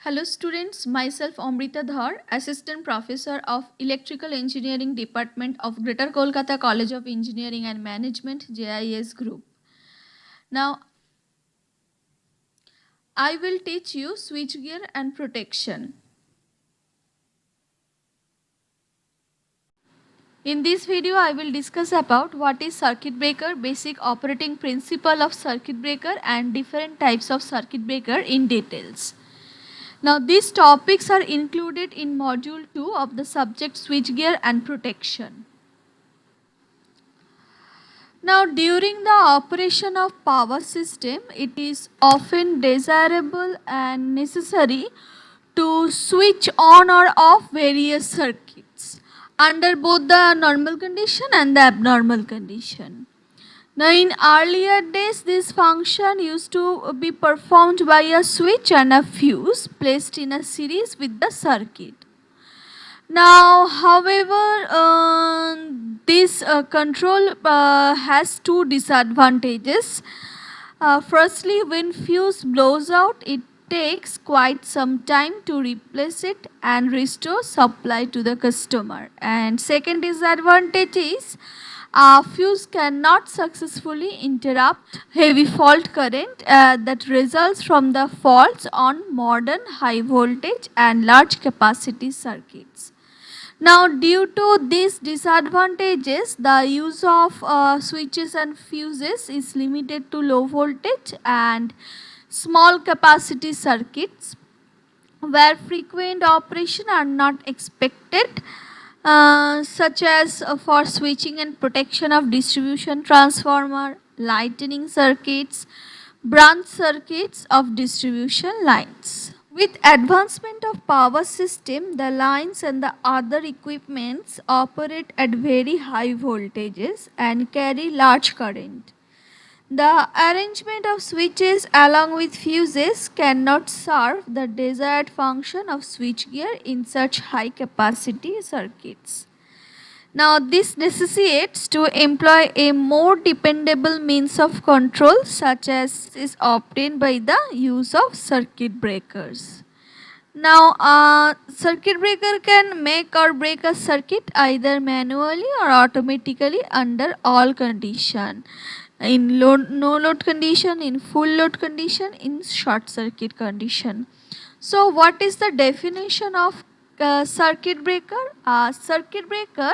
Hello students, myself Amrita Dhar, Assistant Professor of Electrical Engineering Department of Greater Kolkata College of Engineering and Management JIS Group. Now I will teach you switchgear and protection. In this video I will discuss about what is circuit breaker, basic operating principle of circuit breaker and different types of circuit breaker in details. Now these topics are included in module 2 of the subject switchgear and protection. Now during the operation of power system, it is often desirable and necessary to switch on or off various circuits under both the normal condition and the abnormal condition. Now in earlier days, this function used to be performed by a switch and a fuse placed in a series with the circuit. Now, however, this control has two disadvantages. Firstly, when fuse blows out, it takes quite some time to replace it and restore supply to the customer. And second disadvantage is fuse cannot successfully interrupt heavy fault current that results from the faults on modern high voltage and large capacity circuits. Now, due to these disadvantages, the use of switches and fuses is limited to low voltage and small capacity circuits where frequent operation are not expected, such as for switching and protection of distribution transformer, lightning circuits, branch circuits of distribution lines. With advancement of power system, the lines and the other equipments operate at very high voltages and carry large current. The arrangement of switches along with fuses cannot serve the desired function of switchgear in such high capacity circuits. Now this necessitates to employ a more dependable means of control such as is obtained by the use of circuit breakers. Now circuit breaker can make or break a circuit either manually or automatically under all condition. In no load condition, in full load condition, in short circuit condition. So what is the definition of circuit breaker? Circuit breaker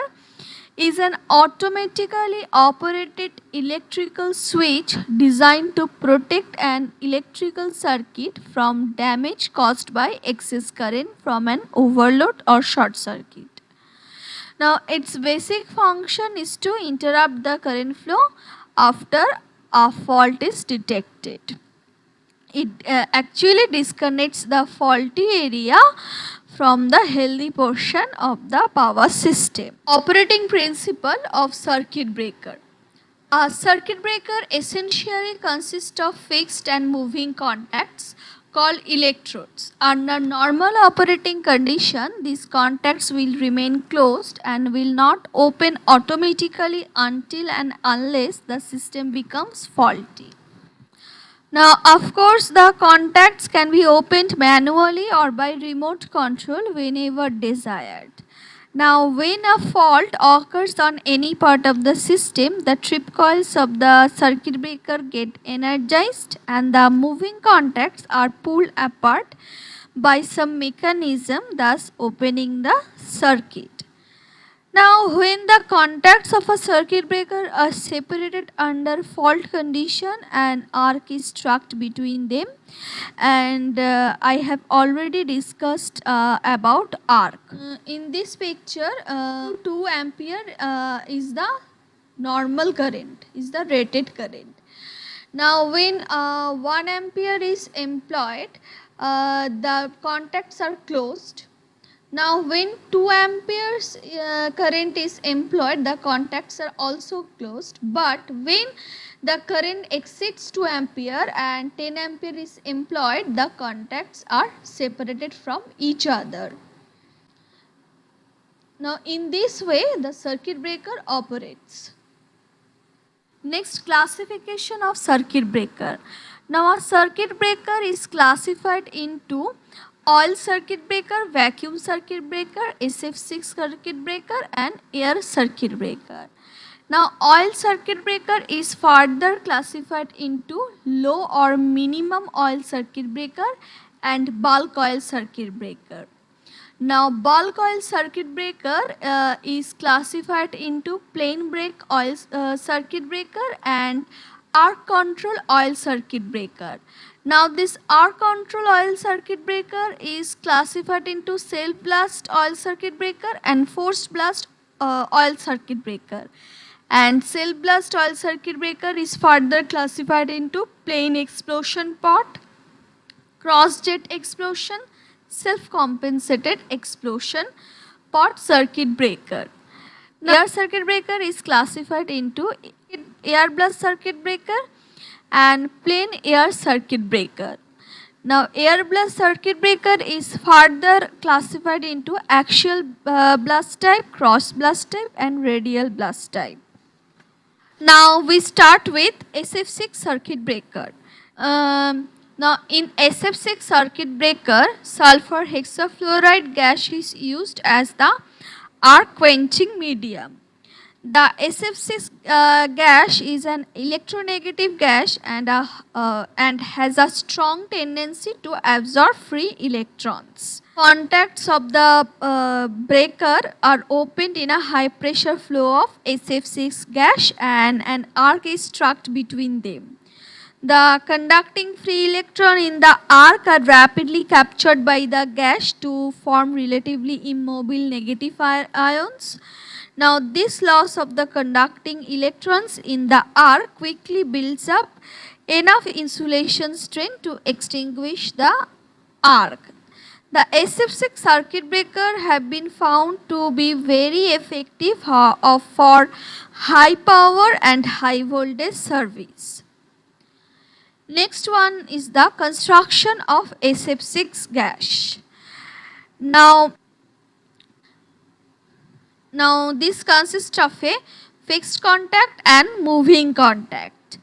is an automatically operated electrical switch designed to protect an electrical circuit from damage caused by excess current from an overload or short circuit. Now its basic function is to interrupt the current flow after a fault is detected. It actually disconnects the faulty area from the healthy portion of the power system. Operating principle of circuit breaker. A circuit breaker essentially consists of fixed and moving contacts called electrodes. Under normal operating condition, these contacts will remain closed and will not open automatically until and unless the system becomes faulty. Now, of course, the contacts can be opened manually or by remote control whenever desired. Now, when a fault occurs on any part of the system, the trip coils of the circuit breaker get energized and the moving contacts are pulled apart by some mechanism, thus opening the circuit. Now, when the contacts of a circuit breaker are separated under fault condition, an arc is struck between them, and I have already discussed about arc. In this picture, 2 ampere is the normal current, is the rated current. Now, when 1 ampere is employed, the contacts are closed. Now when 2 amperes current is employed, the contacts are also closed, but when the current exceeds 2 ampere and 10 ampere is employed, the contacts are separated from each other. Now in this way the circuit breaker operates. Next, classification of circuit breaker. Now a circuit breaker is classified into oil circuit breaker, vacuum circuit breaker, SF6 circuit breaker and air circuit breaker. Now oil circuit breaker is further classified into low or minimum oil circuit breaker and bulk oil circuit breaker. Now bulk oil circuit breaker is classified into plain break oil circuit breaker and arc control oil circuit breaker. Now this arc control oil circuit breaker is classified into self blast oil circuit breaker and forced blast oil circuit breaker. And self blast oil circuit breaker is further classified into plain explosion pot, cross jet explosion, self compensated explosion pot circuit breaker. Now, air circuit breaker is classified into air blast circuit breaker and plain air circuit breaker. Now air blast circuit breaker is further classified into axial blast type, cross blast type and radial blast type. Now we start with SF6 circuit breaker. Now in SF6 circuit breaker, sulfur hexafluoride gas is used as the arc quenching medium. The SF6 gas is an electronegative gas and has a strong tendency to absorb free electrons. Contacts of the breaker are opened in a high pressure flow of SF6 gas and an arc is struck between them. The conducting free electron in the arc are rapidly captured by the gas to form relatively immobile negative ions. Now this loss of the conducting electrons in the arc quickly builds up enough insulation strength to extinguish the arc. The SF6 circuit breaker have been found to be very effective for high power and high voltage service. Next one is the construction of SF6 gas. Now this consists of a fixed contact and moving contact.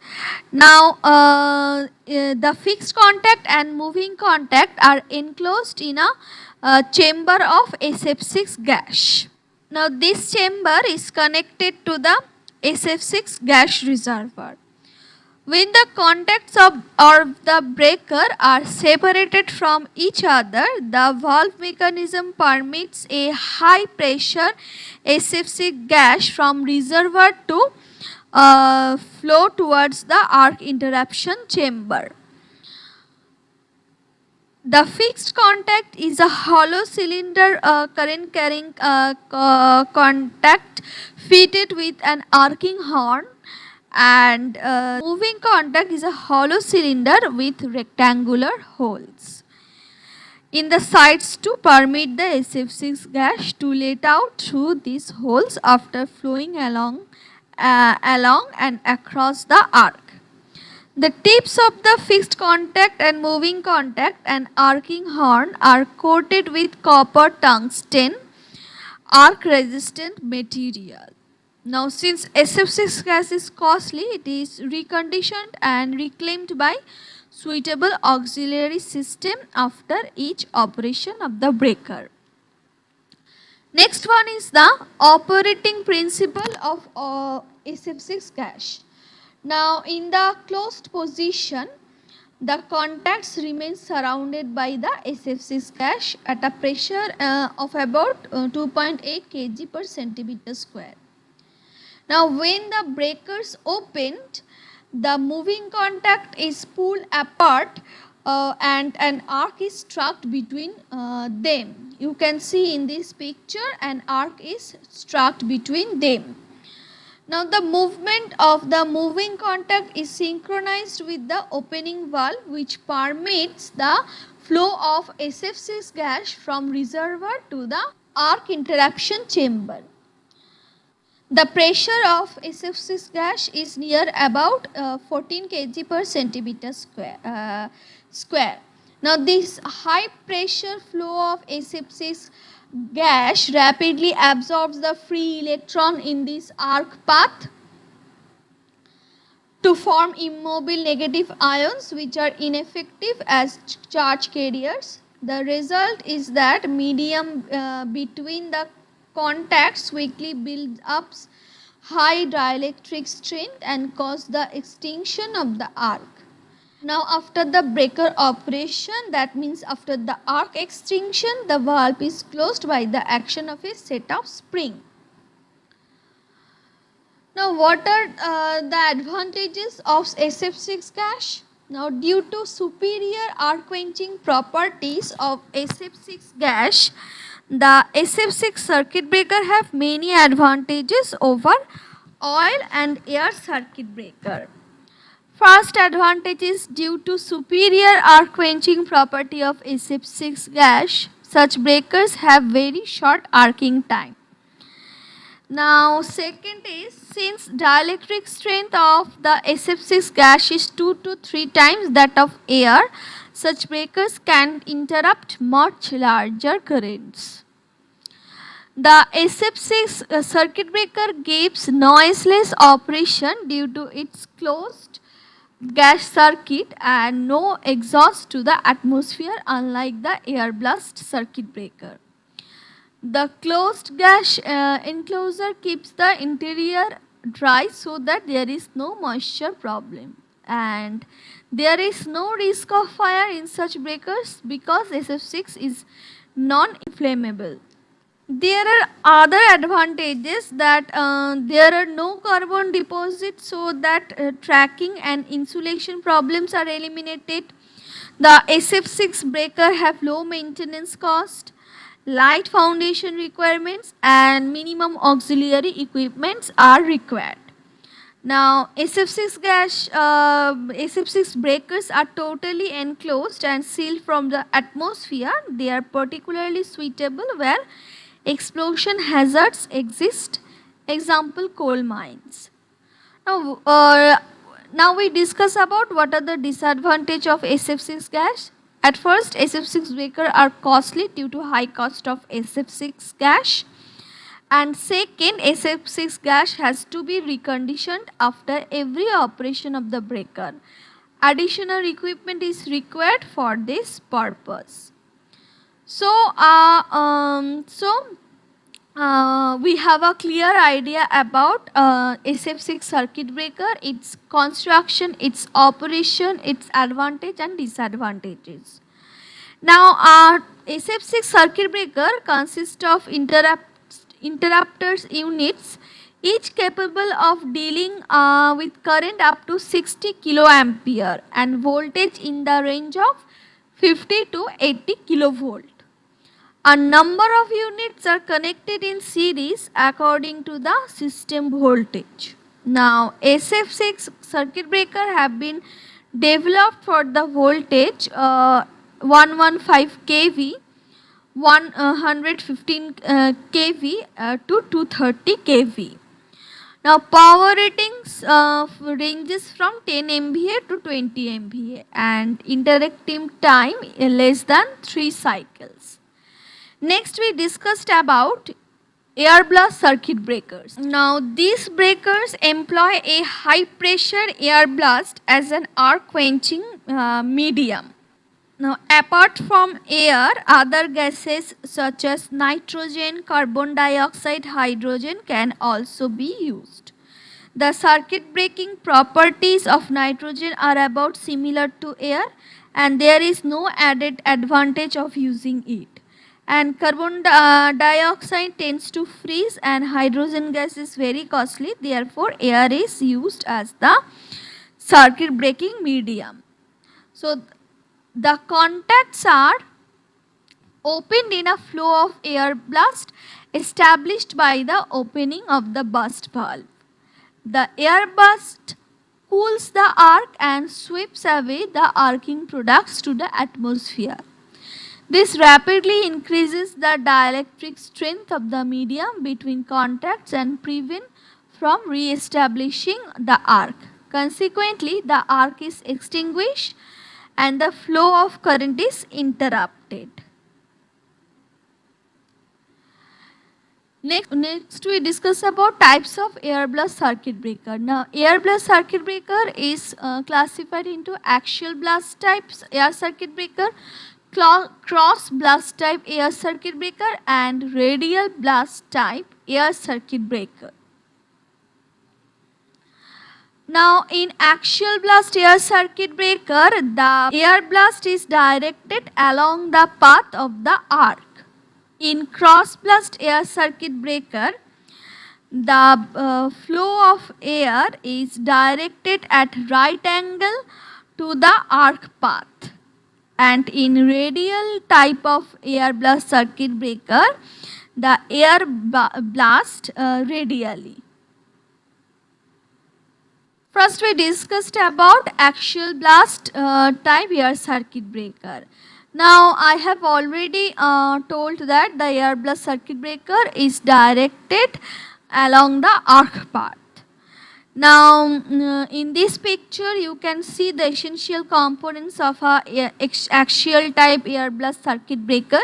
Now the fixed contact and moving contact are enclosed in a chamber of SF6 gas. Now this chamber is connected to the SF6 gas reservoir. When the contacts of the breaker are separated from each other, the valve mechanism permits a high pressure SF6 gas from reservoir to flow towards the arc interruption chamber. The fixed contact is a hollow cylinder current carrying contact fitted with an arcing horn, and moving contact is a hollow cylinder with rectangular holes in the sides to permit the SF6 gas to let out through these holes after flowing along and across the arc. The tips of the fixed contact and moving contact and arcing horn are coated with copper tungsten arc resistant material. Now since SF6 gas is costly, it is reconditioned and reclaimed by suitable auxiliary system after each operation of the breaker. Next one is the operating principle of SF6 gas. Now in the closed position, the contacts remain surrounded by the SF6 gas at a pressure of about 2.8 kg per centimeter square. Now when the breakers opened, the moving contact is pulled apart and an arc is struck between them. You can see in this picture an arc is struck between them. Now the movement of the moving contact is synchronized with the opening valve, which permits the flow of SF6 gas from reservoir to the arc interruption chamber. The pressure of SF6 gas is near about 14 kg per centimeter square. Now this high pressure flow of SF6 gas rapidly absorbs the free electron in this arc path to form immobile negative ions which are ineffective as charge carriers The result is that medium between the contacts quickly builds up high dielectric strength and cause the extinction of the arc. Now after the breaker operation, that means after the arc extinction, the valve is closed by the action of a set of spring. Now what are the advantages of SF6 gas? Now due to superior arc quenching properties of SF6 gas, the SF6 circuit breaker have many advantages over oil and air circuit breaker. First advantage is due to superior arc quenching property of SF6 gas, such breakers have very short arcing time. Now second is, since dielectric strength of the SF6 gas is 2 to 3 times that of air, such breakers can interrupt much larger currents. The SF6 circuit breaker gives noiseless operation due to its closed gas circuit and no exhaust to the atmosphere, unlike the air blast circuit breaker. The closed gas enclosure keeps the interior dry so that there is no moisture problem, and there is no risk of fire in such breakers because SF6 is non-inflammable. There are other advantages that there are no carbon deposits, so that tracking and insulation problems are eliminated. The SF6 breaker have low maintenance cost, light foundation requirements, and minimum auxiliary equipments are required. Now SF6 breakers are totally enclosed and sealed from the atmosphere. They are particularly suitable where explosion hazards exist, example coal mines. Now we discuss about what are the disadvantage of SF6 gas. At first, SF6 breaker are costly due to high cost of SF6 gas, and second, SF6 gas has to be reconditioned after every operation of the breaker. Additional equipment is required for this purpose. So, we have a clear idea about SF6 circuit breaker, its construction, its operation, its advantage and disadvantages. Now, SF6 circuit breaker consists of interrupters units, each capable of dealing with current up to 60 kiloampere and voltage in the range of 50 to 80 kilovolt. A number of units are connected in series according to the system voltage. Now, SF6 circuit breaker have been developed for the voltage 115 kV, 115 kV to 230 kV. Now, power ratings ranges from 10 MVA to 20 MVA and interactive time less than 3 cycles. Next, we discussed about air blast circuit breakers. Now, these breakers employ a high pressure air blast as an arc quenching medium. Now, apart from air, other gases such as nitrogen, carbon dioxide, hydrogen can also be used. The circuit breaking properties of nitrogen are about similar to air, and there is no added advantage of using it. And carbon dioxide tends to freeze, and hydrogen gas is very costly, therefore air is used as the circuit breaking medium. So the contacts are opened in a flow of air blast established by the opening of the burst valve. The air burst cools the arc and sweeps away the arcing products to the atmosphere. This rapidly increases the dielectric strength of the medium between contacts and prevent from re-establishing the arc. Consequently, the arc is extinguished and the flow of current is interrupted. Next we discuss about types of air blast circuit breaker. Now, air blast circuit breaker is classified into axial blast types air circuit breaker, cross blast type air circuit breaker and radial blast type air circuit breaker. Now in axial blast air circuit breaker, the air blast is directed along the path of the arc. In cross blast air circuit breaker, the flow of air is directed at right angle to the arc path. And in radial type of air blast circuit breaker, the air blast radially. First we discussed about axial blast type air circuit breaker. Now I have already told that the air blast circuit breaker is directed along the arc path. Now in this picture you can see the essential components of a axial type air blast circuit breaker.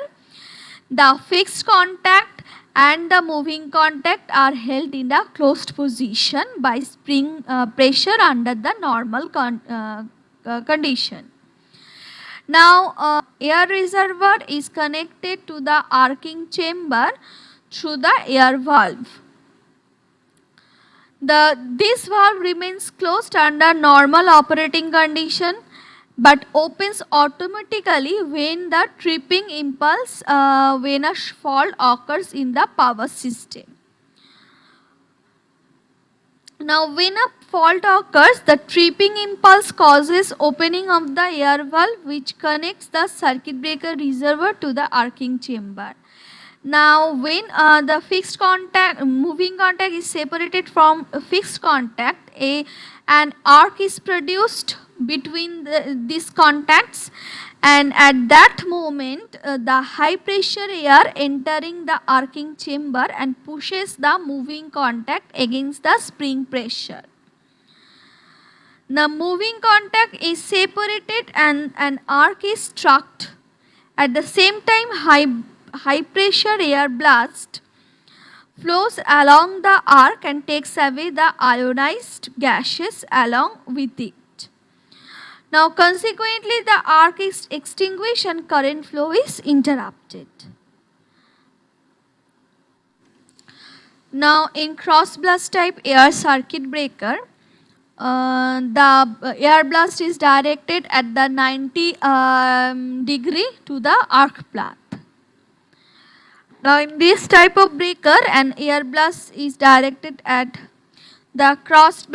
The fixed contact and the moving contact are held in a closed position by spring pressure under the normal condition. Now air reservoir is connected to the arcing chamber through the air valve. This valve remains closed under normal operating condition but opens automatically when the tripping impulse when a fault occurs in the power system. Now when a fault occurs, the tripping impulse causes opening of the air valve which connects the circuit breaker reservoir to the arcing chamber. Now when the fixed contact, moving contact is separated from fixed contact, an arc is produced between these contacts, and at that moment the high pressure air entering the arcing chamber and pushes the moving contact against the spring pressure. The moving contact is separated and an arc is struck. At the same time, high pressure air blast flows along the arc and takes away the ionized gases along with it. Now consequently the arc is extinguished and current flow is interrupted. Now in cross blast type air circuit breaker, the air blast is directed at the 90 degree to the arc path. Now in this type of breaker, an air blast is directed at the cross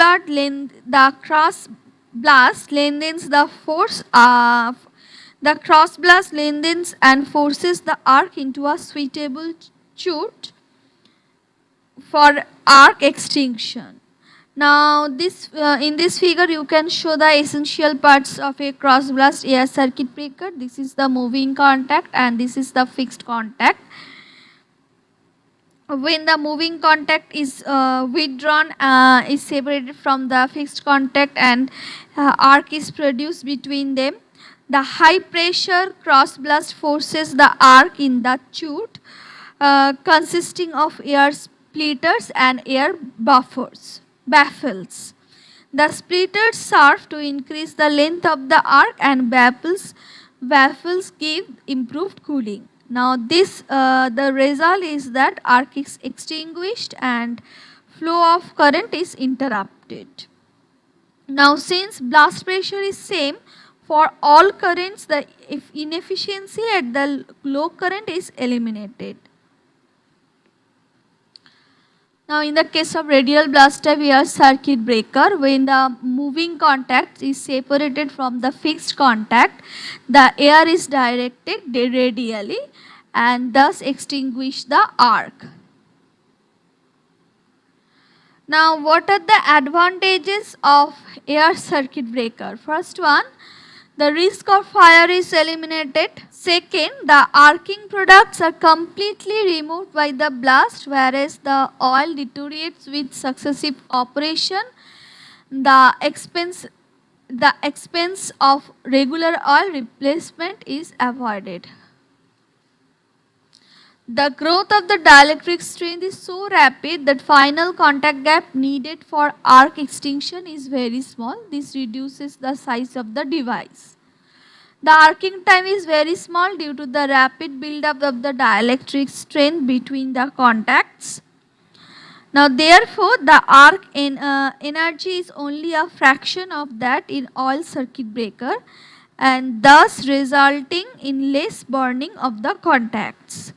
blast lengthens the force the cross blast lengthens and forces the arc into a suitable chute for arc extinction. Now this in this figure you can show the essential parts of a cross blast air circuit breaker. This is the moving contact and this is the fixed contact. When the moving contact is withdrawn, is separated from the fixed contact and arc is produced between them, the high pressure cross blast forces the arc in the chute consisting of air splitters and air baffles. The splitters serve to increase the length of the arc and baffles give improved cooling. Now this the result is that arc is extinguished and flow of current is interrupted. Now since blast pressure is same for all currents, the inefficiency at the low current is eliminated. Now in the case of radial blast type air circuit breaker, when the moving contact is separated from the fixed contact, the air is directed radially and thus extinguish the arc. Now what are the advantages of air circuit breaker? First one, the risk of fire is eliminated. Second, the arcing products are completely removed by the blast, whereas the oil deteriorates with successive operation. The expense of regular oil replacement is avoided. The growth of the dielectric strength is so rapid that final contact gap needed for arc extinction is very small. This reduces the size of the device. The arcing time is very small due to the rapid buildup of the dielectric strength between the contacts. Now therefore the energy is only a fraction of that in all circuit breaker, and thus resulting in less burning of the contacts.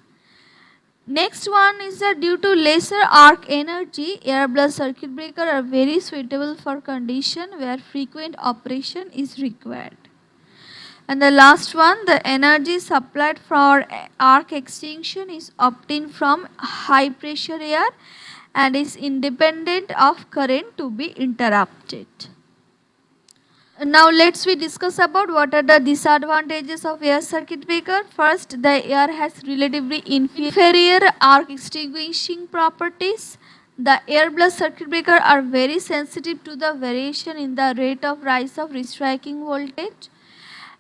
Next one is that due to lesser arc energy, air blast circuit breaker are very suitable for condition where frequent operation is required. And the last one, the energy supplied for arc extinction is obtained from high pressure air and is independent of current to be interrupted. Now let's we discuss about what are the disadvantages of air circuit breaker. First, the air has relatively inferior arc extinguishing properties. The air blast circuit breaker are very sensitive to the variation in the rate of rise of restriking voltage.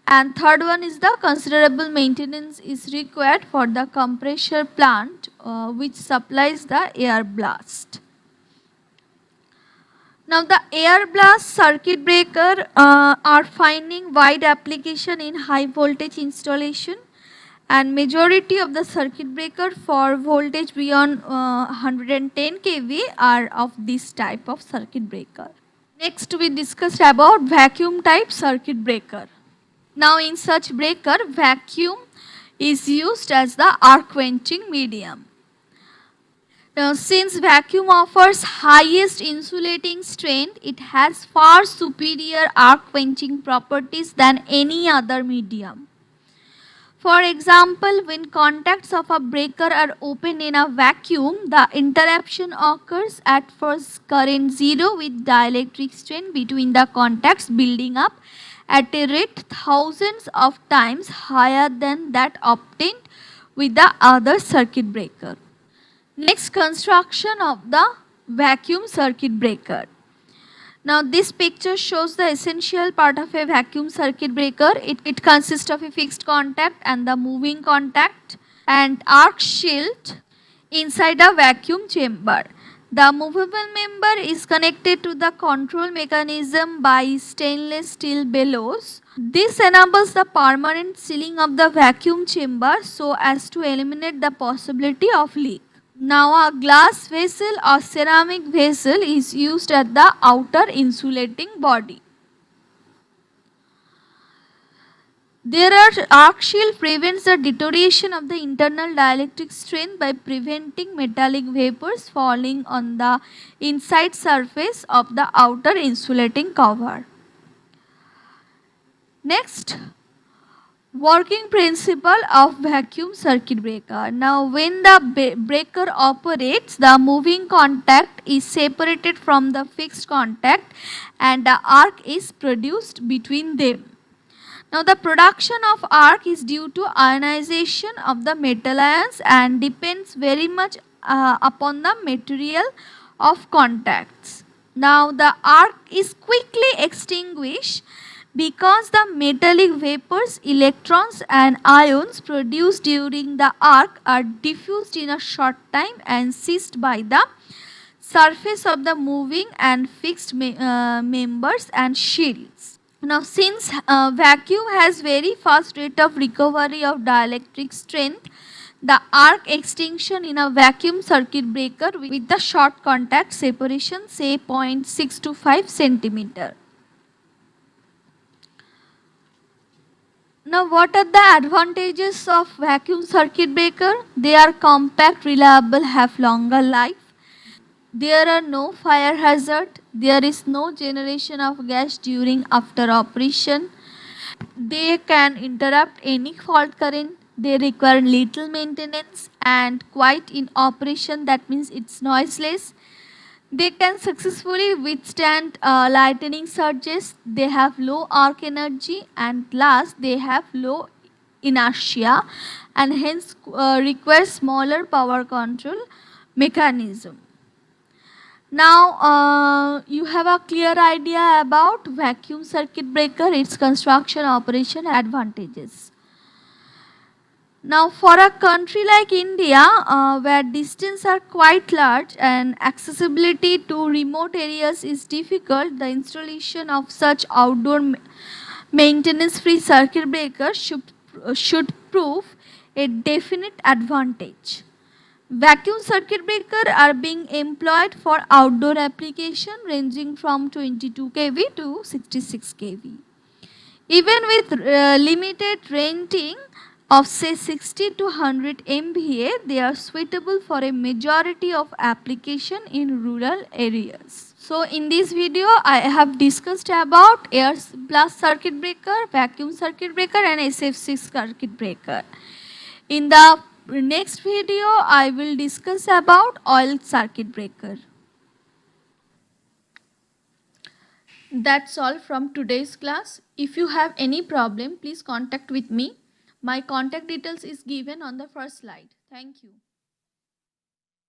And third one is the considerable maintenance is required for the compressor plant which supplies the air blast. Now the air blast circuit breaker are finding wide application in high voltage installation, and majority of the circuit breaker for voltage beyond 110 kV are of this type of circuit breaker. Next we discussed about vacuum type circuit breaker. Now in such breaker, vacuum is used as the arc quenching medium. Now since vacuum offers highest insulating strength, it has far superior arc quenching properties than any other medium. For example, when contacts of a breaker are open in a vacuum, the interruption occurs at first current 0 with dielectric strength between the contacts building up at a rate thousands of times higher than that obtained with the other circuit breaker. Next, construction of the vacuum circuit breaker. Now this picture shows the essential part of a vacuum circuit breaker. It consists of a fixed contact and the moving contact and arc shield inside a vacuum chamber. The movable member is connected to the control mechanism by stainless steel bellows. This enables the permanent sealing of the vacuum chamber so as to eliminate the possibility of leak. Now a glass vessel or ceramic vessel is used at the outer insulating body. Their arc shield prevents the deterioration of the internal dielectric strength by preventing metallic vapors falling on the inside surface of the outer insulating cover. Next, working principle of vacuum circuit breaker. Now when the breaker operates, the moving contact is separated from the fixed contact and the arc is produced between them. Now the production of arc is due to ionization of the metal ions and depends very much upon the material of contacts. Now the arc is quickly extinguished because the metallic vapors, electrons and ions produced during the arc are diffused in a short time and seized by the surface of the moving and fixed members and shields. Now since vacuum has very fast rate of recovery of dielectric strength, the arc extinction in a vacuum circuit breaker with the short contact separation say 0.6 to 5 centimeter. Now what are the advantages of vacuum circuit breaker? They are compact, reliable, have longer life. There are no fire hazard. There is no generation of gas during after operation. They can interrupt any fault current. They require little maintenance and quiet in operation, that means it's noiseless. They can successfully withstand lightning surges. They have low arc energy, and last they have low inertia and hence require smaller power control mechanism. Now you have a clear idea about vacuum circuit breaker, its construction, operation, advantages. Now for a country like India where distances are quite large and accessibility to remote areas is difficult, the installation of such outdoor maintenance-free circuit breaker should prove a definite advantage. Vacuum circuit breaker are being employed for outdoor application ranging from 22 kV to 66 kV. Even with limited rating of say 60 to 100 MVA, they are suitable for a majority of application in rural areas. So in this video, I have discussed about air blast circuit breaker, vacuum circuit breaker and SF6 circuit breaker. In the next video, I will discuss about oil circuit breaker. That's all from today's class. If you have any problem, please contact with me. My contact details is given on the first slide. Thank you.